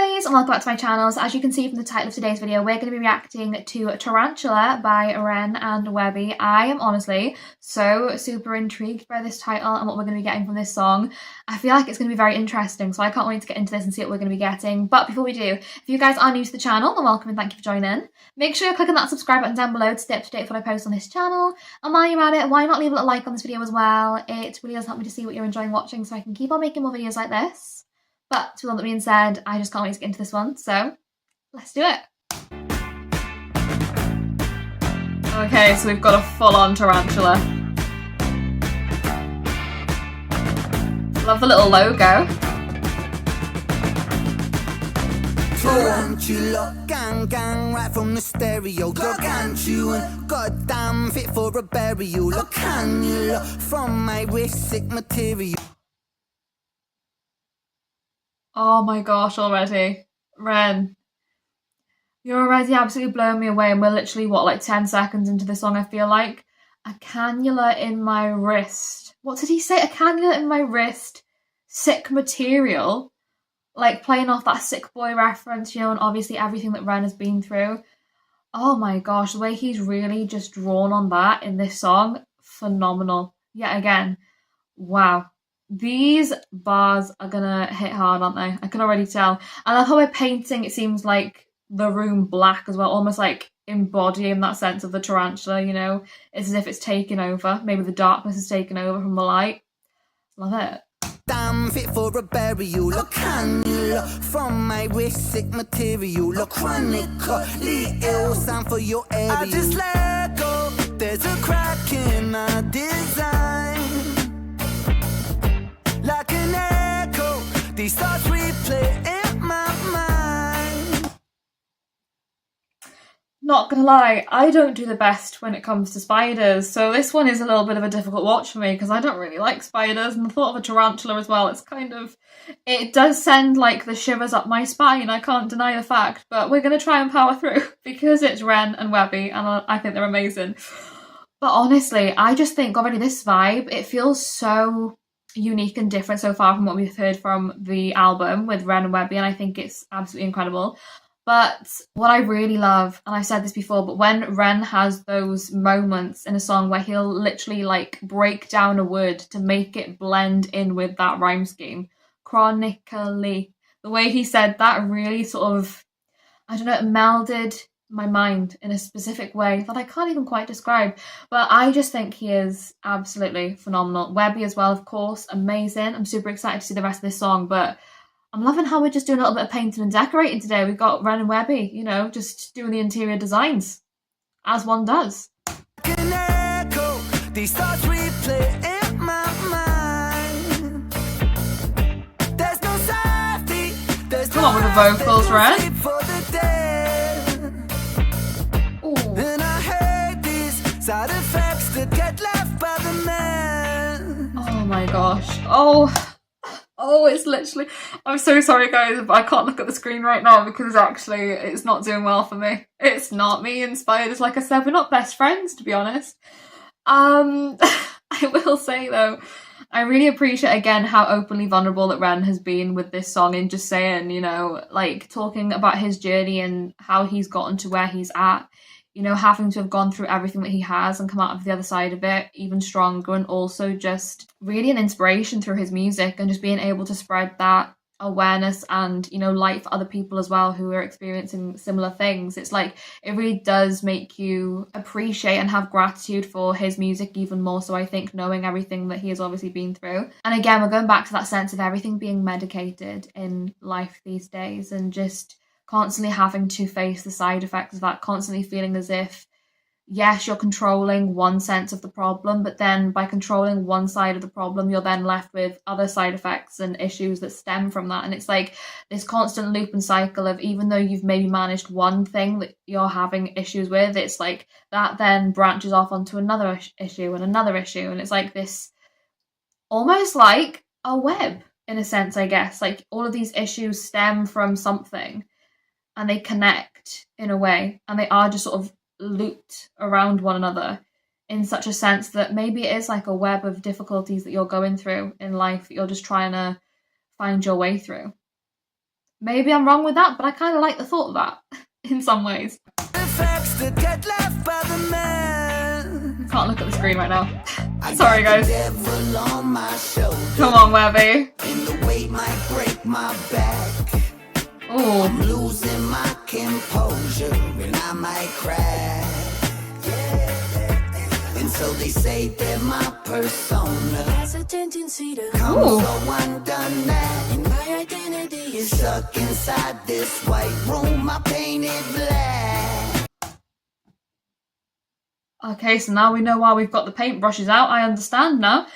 lovelies, and welcome back to my channel. So as you can see from the title of today's video, we're going to be reacting to Tarantula by Ren and Webby. I am honestly so super intrigued by this title and what we're going to be getting from this song. I feel like it's going to be very interesting, so I can't wait to get into this and see what we're going to be getting. But before we do, if you guys are new to the channel, then welcome and thank you for joining. Make sure you're clicking that subscribe button down below to stay up to date with what I post on this channel. And while you're at it, why not leave a little like on this video as well? It really does help me to see what you're enjoying watching so I can keep on making more videos like this. But with all that being said, I just can't wait to get into this one, so let's do it. Okay, so we've got a full-on tarantula. Love the little logo. Tarantula, gang gang, right from the stereo. Gargantuan, goddamn fit for a burial. A cannula from my wrist, sick material. Oh my gosh, already. Ren, you're already absolutely blowing me away, and we're literally, what, like 10 seconds into the song, I feel like. A cannula in my wrist. What did he say? A cannula in my wrist, sick material. Like playing off that Sick Boy reference, you know, and obviously everything that Ren has been through. Oh my gosh, the way he's really just drawn on that in this song, phenomenal. Yet again, wow. These bars are gonna hit hard, aren't they? I can already tell. I love how we're painting, it seems like, the room black as well, almost like embodying that sense of the tarantula, you know? It's as if it's taken over. Maybe the darkness is taken over from the light. Love it. Damn fit for a burial. A cannula from my wrist, sick material. A chronically ill sound for your area. I just let go, there's a crack in my design. Like an echo, these thoughts replay in my mind. Not gonna lie, I don't do the best when it comes to spiders, so this one is a little bit of a difficult watch for me because I don't really like spiders, and the thought of a tarantula as well, it's kind of, it does send like the shivers up my spine, I can't deny the fact, but we're gonna try and power through because it's Ren and Webby and I think they're amazing. But honestly, I just think already this vibe, it feels so unique and different so far from what we've heard from the album with Ren and Webby, and I think it's absolutely incredible. But what I really love, and I've said this before, but when Ren has those moments in a song where he'll literally like break down a word to make it blend in with that rhyme scheme, chronically, the way he said that really sort of, I don't know, it melded my mind in a specific way that I can't even quite describe, but I just think he is absolutely phenomenal. Webby as well, of course, amazing. I'm super excited to see the rest of this song, but I'm loving how we're just doing a little bit of painting and decorating today. We've got Ren and Webby, you know, just doing the interior designs, as one does. An echo, these thoughts replay in my mind. There's no safety, there's Come on with the vocals, Ren. Side effects that get left by the man. Oh my gosh. Oh, it's literally, I'm so sorry guys, but I can't look at the screen right now because actually it's not doing well for me. It's not me inspired. Like I said, we're not best friends, to be honest. I will say though, I really appreciate again how openly vulnerable that Ren has been with this song, and just saying, you know, like talking about his journey and how he's gotten to where he's at. You know, having to have gone through everything that he has and come out of the other side of it even stronger, and also just really an inspiration through his music and just being able to spread that awareness and, you know, light for other people as well who are experiencing similar things. It's like, it really does make you appreciate and have gratitude for his music even more so, I think, knowing everything that he has obviously been through. And again, we're going back to that sense of everything being medicated in life these days, and just constantly having to face the side effects of that, constantly feeling as if, yes, you're controlling one sense of the problem, but then by controlling one side of the problem, you're then left with other side effects and issues that stem from that. And it's like this constant loop and cycle of, even though you've maybe managed one thing that you're having issues with, it's like that then branches off onto another issue and another issue. And it's like this, almost like a web in a sense, I guess. Like all of these issues stem from something, and they connect in a way, and they are just sort of looped around one another in such a sense that maybe it is like a web of difficulties that you're going through in life that you're just trying to find your way through. Maybe I'm wrong with that, but I kind of like the thought of that in some ways. Can't look at the screen right now. Sorry, guys. Come on, Webby. Oh. I'm losing my composure and I might crash. And so they say that my persona has a tendency to come so undone that my identity is stuck inside this white room I painted black. Okay, so now we know why we've got the paintbrushes out. I understand now.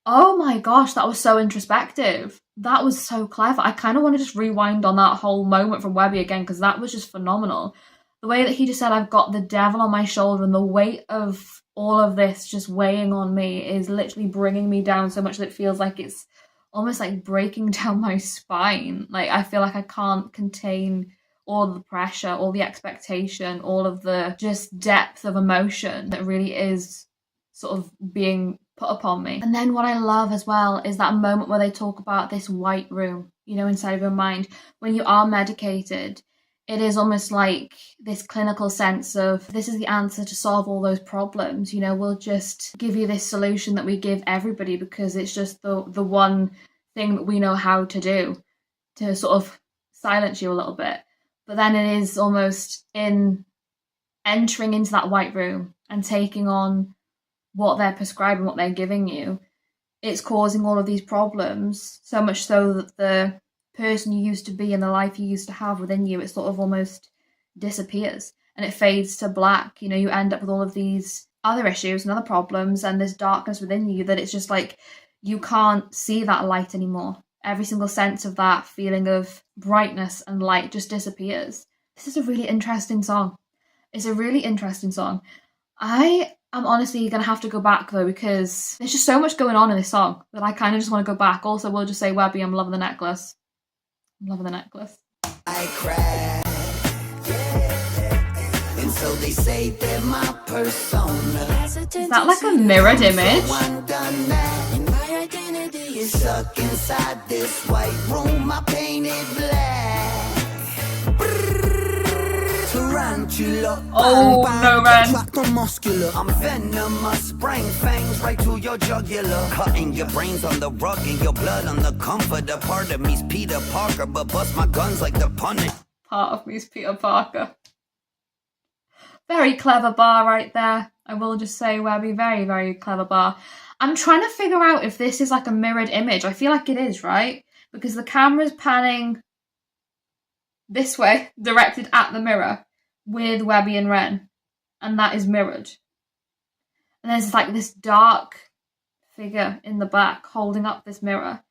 Oh my gosh, that was so introspective. That was so clever. I kind of want to just rewind on that whole moment from Webby again, because that was just phenomenal. The way that he just said, I've got the devil on my shoulder, and the weight of all of this just weighing on me is literally bringing me down so much that it feels like it's almost like breaking down my spine. Like, I feel like I can't contain all the pressure, all the expectation, all of the just depth of emotion that really is sort of being put upon me. And then what I love as well is that moment where they talk about this white room, you know, inside of your mind. When you are medicated, it is almost like this clinical sense of, this is the answer to solve all those problems. You know, we'll just give you this solution that we give everybody because it's just the one thing that we know how to do to sort of silence you a little bit. But then it is almost in entering into that white room and taking on what they're prescribing, what they're giving you, it's causing all of these problems, so much so that the person you used to be and the life you used to have within you, it sort of almost disappears and it fades to black. You know, you end up with all of these other issues and other problems and this darkness within you that it's just like you can't see that light anymore. Every single sense of that feeling of brightness and light just disappears. This is a really interesting song. It's a really interesting song. I'm honestly going to have to go back though, because there's just so much going on in this song that I kind of just want to go back. Also, we'll just say, Webby, I'm loving the necklace. I'm loving the necklace. I cried. And so they say that my persona is that like a mirrored image? My identity is stuck inside this white room I painted black. Tarantula. Oh no, Ren. I'm venomous, bring fangs right to your jugular, cutting your brains on the rug and your blood on the comforter. Part of me's Peter Parker, but bust my guns like the Punisher. Part of me's Peter Parker. Very clever bar right there. I will just say, Webby, very, very clever bar. I'm trying to figure out if this is like a mirrored image. I feel like it is, right? Because the camera's panning this way, directed at the mirror with Webby and Ren, and that is mirrored. And there's like this dark figure in the back holding up this mirror.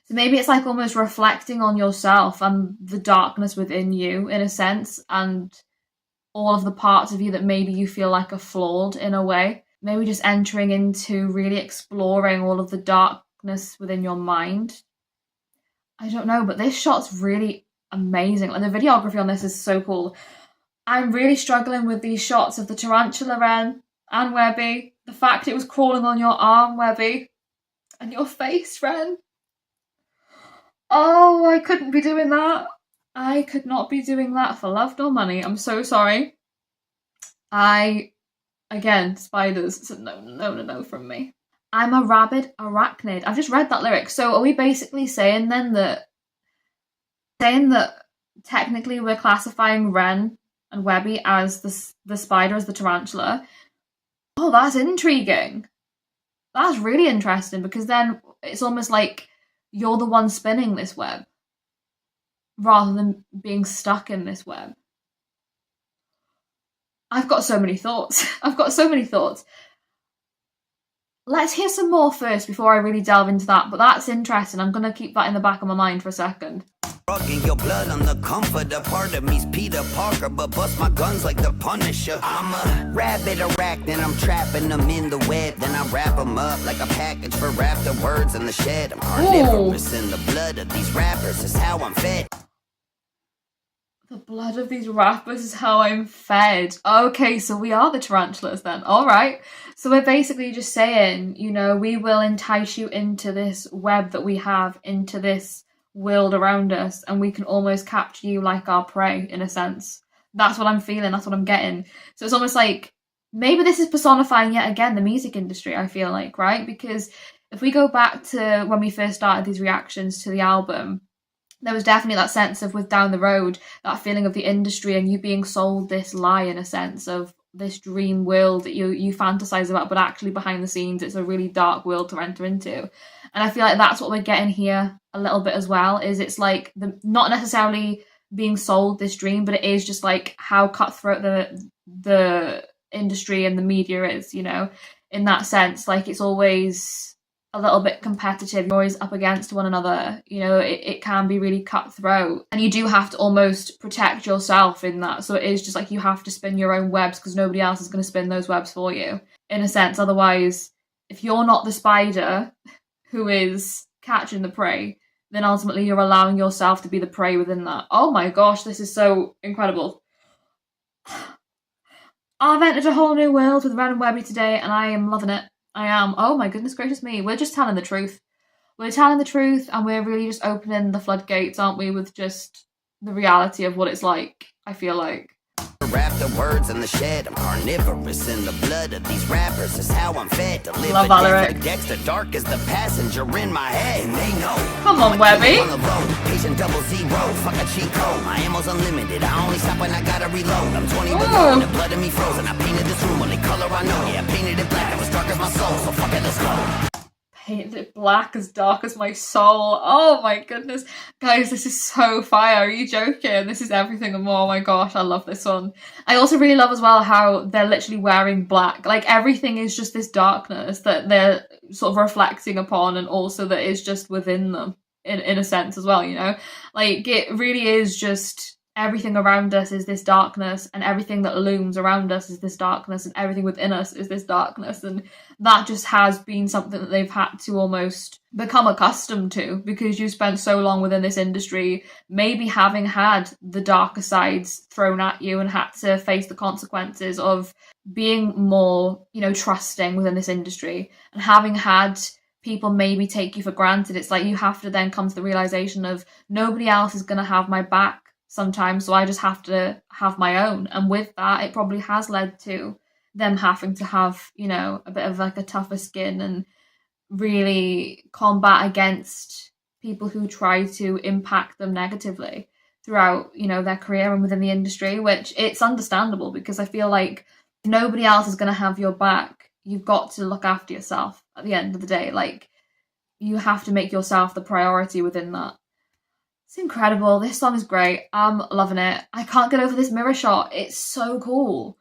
So maybe it's like almost reflecting on yourself and the darkness within you in a sense, and all of the parts of you that maybe you feel like are flawed in a way. Maybe just entering into really exploring all of the darkness within your mind. I don't know, but this shot's really amazing. Like, the videography on this is so cool. I'm really struggling with these shots of the tarantula, Ren, and Webby. The fact it was crawling on your arm, Webby, and your face, Ren. Oh, I couldn't be doing that. I could not be doing that for love nor money. I'm so sorry. Again, spiders. It's a no from me. I'm a rabid arachnid. I've just read that lyric. So are we basically saying then that technically we're classifying Ren and Webby as the spider, as the tarantula? Oh, that's intriguing. That's really interesting, because then it's almost like you're the one spinning this web rather than being stuck in this web. I've got so many thoughts. Let's hear some more first before I really delve into that, but that's interesting. I'm going to keep that in the back of my mind for a second. Rugging your blood on the comforter. Part of me's Peter Parker, but bust my guns like the Punisher. I'm a rabbit arachnid, I'm trapping them in the web. Then I wrap them up like a package for afterwards in the shed. I'm carnivorous in the blood of these rappers is how I'm fed. The blood of these rappers is how I'm fed. Okay, so we are the tarantulas then. All right. So we're basically just saying, you know, we will entice you into this web that we have, into this world around us, and we can almost capture you like our prey, in a sense. That's what I'm feeling, that's what I'm getting. So it's almost like, maybe this is personifying yet again the music industry, I feel like, right? Because if we go back to when we first started these reactions to the album, there was definitely that sense of, with Down the Road, that feeling of the industry and you being sold this lie, in a sense, of this dream world that you fantasize about, but actually behind the scenes it's a really dark world to enter into. And I feel like that's what we're getting here a little bit as well, is it's like not necessarily being sold this dream, but it is just like how cutthroat the industry and the media is, you know, in that sense. Like, it's always a little bit competitive, you're always up against one another, you know, it can be really cutthroat, and you do have to almost protect yourself in that. So it is just like you have to spin your own webs, because nobody else is going to spin those webs for you, in a sense. Otherwise, if you're not the spider who is catching the prey, then ultimately you're allowing yourself to be the prey within that. Oh my gosh, this is so incredible. I've entered a whole new world with Ren and Webby today, and I am loving it. I am. Oh my goodness gracious me. We're just telling the truth. We're telling the truth, and we're really just opening the floodgates, aren't we, with just the reality of what it's like, I feel like. Rap the words in the shed. I'm carnivorous in the blood of these rappers. Is how I'm fed to live. Love that lyric. Dexter dark as the passenger in my head. And they know. Come on, Webby. On the road, patient 000. Fuck a cheat code. My ammo's unlimited. I only stop when I gotta reload. I'm 20 below and the blood in me frozen. I painted this room only color I know. Yeah, I painted it black. It was dark as my soul. So fuck it, let's go. Painted it black, as dark as my soul. Oh my goodness. Guys, this is so fire. Are you joking? This is everything and more. Oh my gosh, I love this one. I also really love as well how they're literally wearing black. Like, everything is just this darkness that they're sort of reflecting upon, and also that is just within them, in a sense as well, you know? Like, it really is just everything around us is this darkness, and everything that looms around us is this darkness, and everything within us is this darkness. And that just has been something that they've had to almost become accustomed to, because you spent so long within this industry, maybe having had the darker sides thrown at you and had to face the consequences of being more, you know, trusting within this industry, and having had people maybe take you for granted. It's like you have to then come to the realization of, nobody else is going to have my back sometimes, so I just have to have my own. And with that, it probably has led to them having to have, you know, a bit of like a tougher skin and really combat against people who try to impact them negatively throughout, you know, their career and within the industry, which it's understandable, because I feel like if nobody else is going to have your back, you've got to look after yourself at the end of the day. Like, you have to make yourself the priority within that. It's incredible. This song is great. I'm loving it. I can't get over this mirror shot. It's so cool.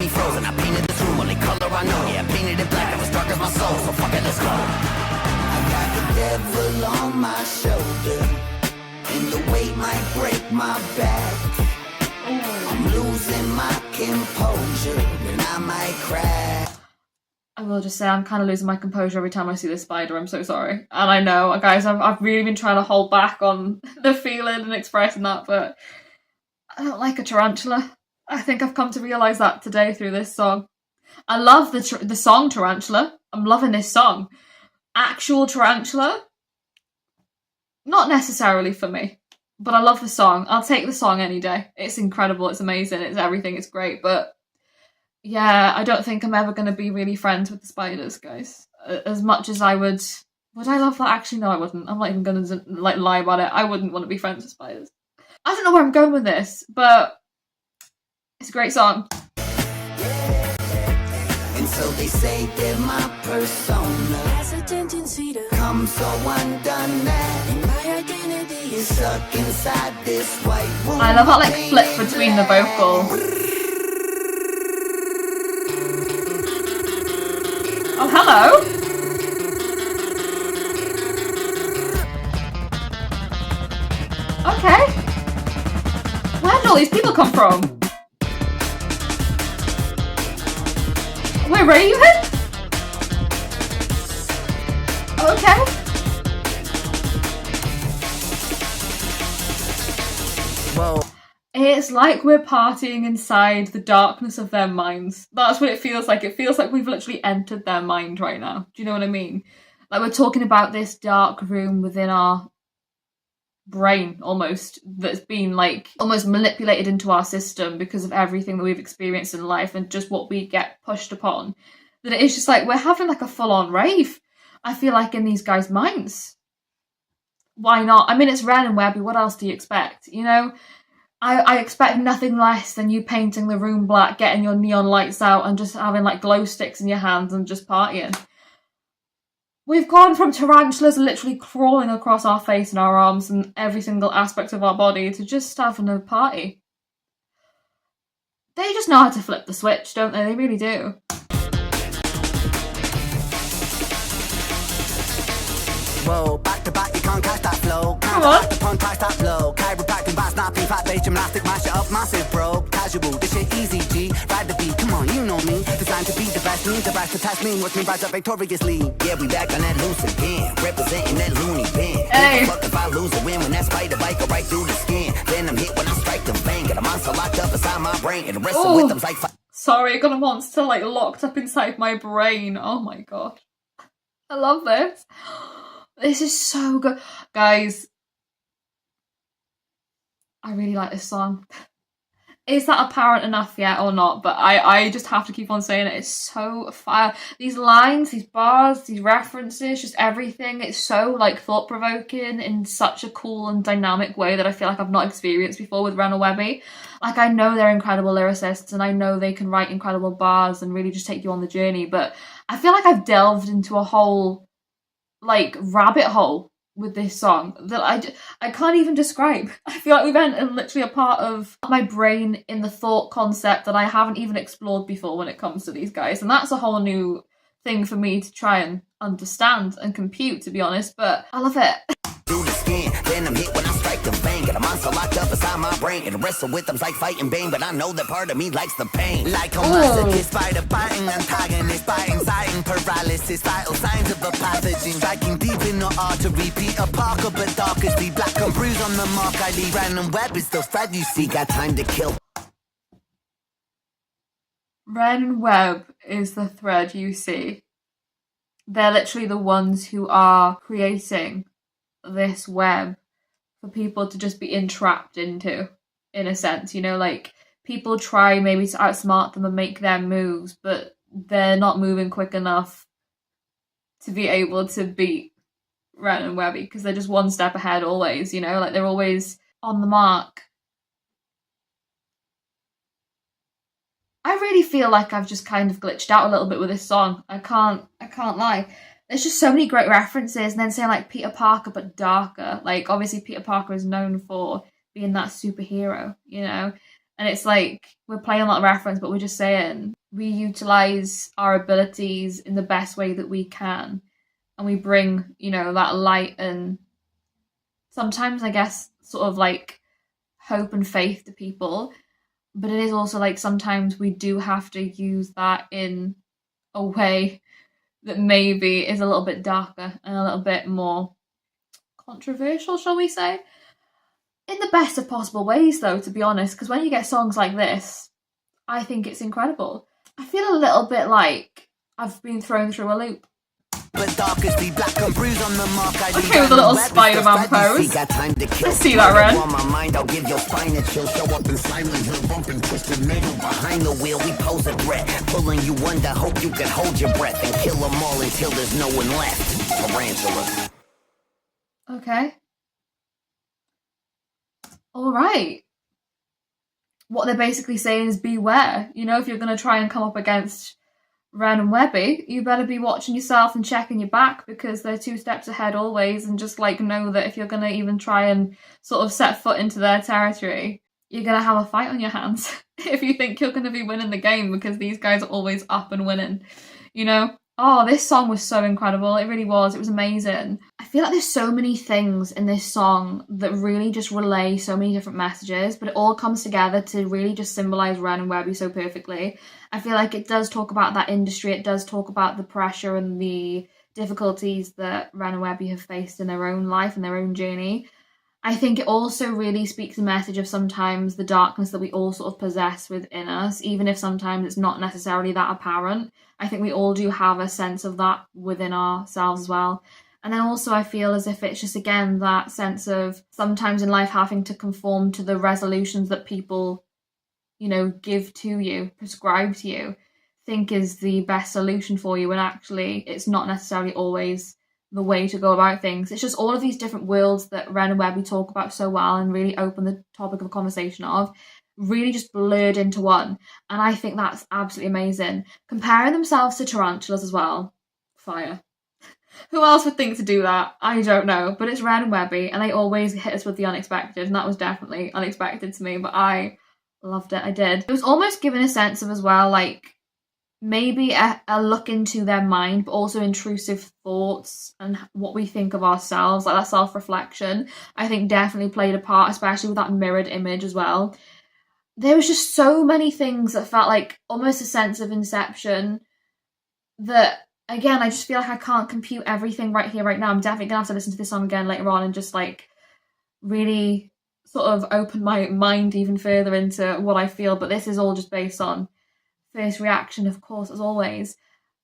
Frozen, I painted this room only color I know. Yeah, I painted it black. It was dark as my soul. So fuck it, let's go. I got the devil on my shoulder, and the weight might break my back. I'm losing my composure, and I might crack. I will just say, I'm kind of losing my composure every time I see this spider. I'm so sorry. And I know, guys, I've really been trying to hold back on the feeling and expressing that, but I don't like a tarantula. I think I've come to realise that today through this song. I love the song Tarantula. I'm loving this song. Actual tarantula? Not necessarily for me, but I love the song. I'll take the song any day. It's incredible, it's amazing, it's everything, it's great, but yeah, I don't think I'm ever going to be really friends with the spiders, guys. As much as I would I love that? Actually, no, I wouldn't. I'm not even going to like lie about it. I wouldn't want to be friends with spiders. I don't know where I'm going with this, but it's a great song. And so they say they're my persona. Has a tendency to come so undone that my identity is stuck inside this white room. I love that like flip between the vocal. Oh, hello. Okay. Where did all these people come from? Where are you in? Okay. Whoa. It's like we're partying inside the darkness of their minds. That's what it feels like. It feels like we've literally entered their mind right now. Do you know what I mean? Like, we're talking about this dark room within our brain almost that's been like almost manipulated into our system because of everything that we've experienced in life and just what we get pushed upon, that it is just like we're having like a full-on rave, I feel like, in these guys' minds. Why not? I mean, it's Ren and Webby, what else do you expect, you know? I expect nothing less than you painting the room black, getting your neon lights out and just having like glow sticks in your hands and just partying. We've gone from tarantulas literally crawling across our face and our arms and every single aspect of our body to just having a party. They just know how to flip the switch, don't they? They really do. Whoa, back to back, you can't catch that flow. Come on. The punk price that blow. Chiropractic, back snapping, fat base, gymnastic, mash it up, massive bro. Casual, this shit easy, G. Ride the beat, come on, you know me. Designed to be the best, need the rest to test me. Watch me rise up victoriously. Yeah, we back on that loose again. Representing that loony bin. Hey. Fuck if I lose or win when that spider bite go right through the skin. Then I'm hit when I strike the vein. Got a monster locked up inside my brain. And the rest of with them's like sorry, I got a monster like locked up inside my brain. Oh my god. I love this. This is so good. Guys, I really like this song. Is that apparent enough yet or not? But I just have to keep on saying it. It's so fire. These lines, these bars, these references, just everything. It's so like thought-provoking in such a cool and dynamic way that I feel like I've not experienced before with Ren and Webby. Like, I know they're incredible lyricists and I know they can write incredible bars and really just take you on the journey. But I feel like I've delved into a whole like rabbit hole with this song that I can't even describe. I feel like we've entered literally a part of my brain in the thought concept that I haven't even explored before when it comes to these guys, and that's a whole new thing for me to try and understand and compute, to be honest, but I love it. through the skin. Then I'm hit when I strike the vein. Got a monster locked up inside my brain. And wrestle with them's like fighting Bane. But I know that part of me likes the pain. Like a masochist, spider biting, antagonist, biting, sighting, paralysis, vital signs of a pathogen. Striking deep in the artery. Peter Parker, but dark as the black and bruise on the mark. I leave Ren and Webb is the thread you see. Got time to kill. Ren and Webb is the thread you see. They're literally the ones who are creating this web for people to just be entrapped into, in a sense, you know, like people try maybe to outsmart them and make their moves, but they're not moving quick enough to be able to beat Ren and Webby because they're just one step ahead always, you know, like they're always on the mark. I really feel like I've just kind of glitched out a little bit with this song. I can't lie. There's just so many great references, and then saying like Peter Parker but darker. Like obviously Peter Parker is known for being that superhero, you know? And it's like we're playing that reference, but we're just saying we utilize our abilities in the best way that we can. And we bring, you know, that light and sometimes I guess sort of like hope and faith to people. But it is also like sometimes we do have to use that in a way that maybe is a little bit darker and a little bit more controversial, shall we say? In the best of possible ways, though, to be honest, because when you get songs like this, I think it's incredible. I feel a little bit like I've been thrown through a loop. But dark as the black and bruise on the mark. Okay, with a little Spider-Man pose. I see that, Ren. On my mind, I'll give your spine a chill. Show up in Silent Hill, bumping twisted metal behind the wheel. We pose a threat, pulling you under. Hope you can hold your breath and kill them all until there's no one left. Tarantula. Okay. All right. What they're basically saying is beware. You know, if you're going to try and come up against Ren and Webby, you better be watching yourself and checking your back because they're 2 steps ahead always, and just like know that if you're going to even try and sort of set foot into their territory, you're going to have a fight on your hands if you think you're going to be winning the game because these guys are always up and winning, you know? Oh, this song was so incredible. It really was. It was amazing. I feel like there's so many things in this song that really just relay so many different messages, but it all comes together to really just symbolise Ren and Webby so perfectly. I feel like it does talk about that industry. It does talk about the pressure and the difficulties that Ren and Webby have faced in their own life and their own journey. I think it also really speaks a message of sometimes the darkness that we all sort of possess within us, even if sometimes it's not necessarily that apparent. I think we all do have a sense of that within ourselves as well. And then also I feel as if it's just, again, that sense of sometimes in life having to conform to the resolutions that people, you know, give to you, prescribe to you, think is the best solution for you, when actually it's not necessarily always the way to go about things. It's just all of these different worlds that Ren and Webby talk about so well and really open the topic of a conversation of, really just blurred into one. And I think that's absolutely amazing. Comparing themselves to tarantulas as well, fire. Who else would think to do that? I don't know, but it's Ren and Webby, and they always hit us with the unexpected, and that was definitely unexpected to me, but I loved it. I did. It was almost giving a sense of, as well, like, maybe a look into their mind, but also intrusive thoughts and what we think of ourselves, like that self-reflection, I think definitely played a part, especially with that mirrored image as well. There was just so many things that felt like almost a sense of inception that, again, I just feel like I can't compute everything right here, right now. I'm definitely gonna have to listen to this song again later on and just like really sort of open my mind even further into what I feel. But this is all just based on first reaction, of course, as always.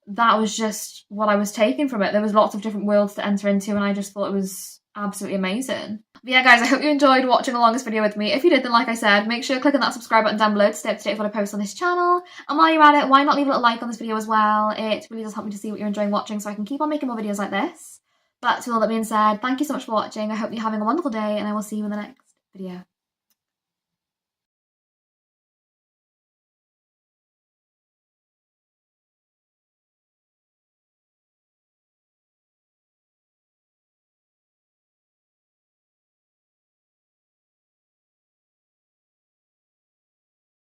That was just what I was taking from it. There was lots of different worlds to enter into, and I just thought it was absolutely amazing. But yeah, guys, I hope you enjoyed watching along this video with me. If you did, then like I said, make sure to click on that subscribe button down below to stay up to date with what I post on this channel. And while you're at it, why not leave a little like on this video as well? It really does help me to see what you're enjoying watching, so I can keep on making more videos like this. But with all that being said, thank you so much for watching. I hope you're having a wonderful day, and I will see you in the next video.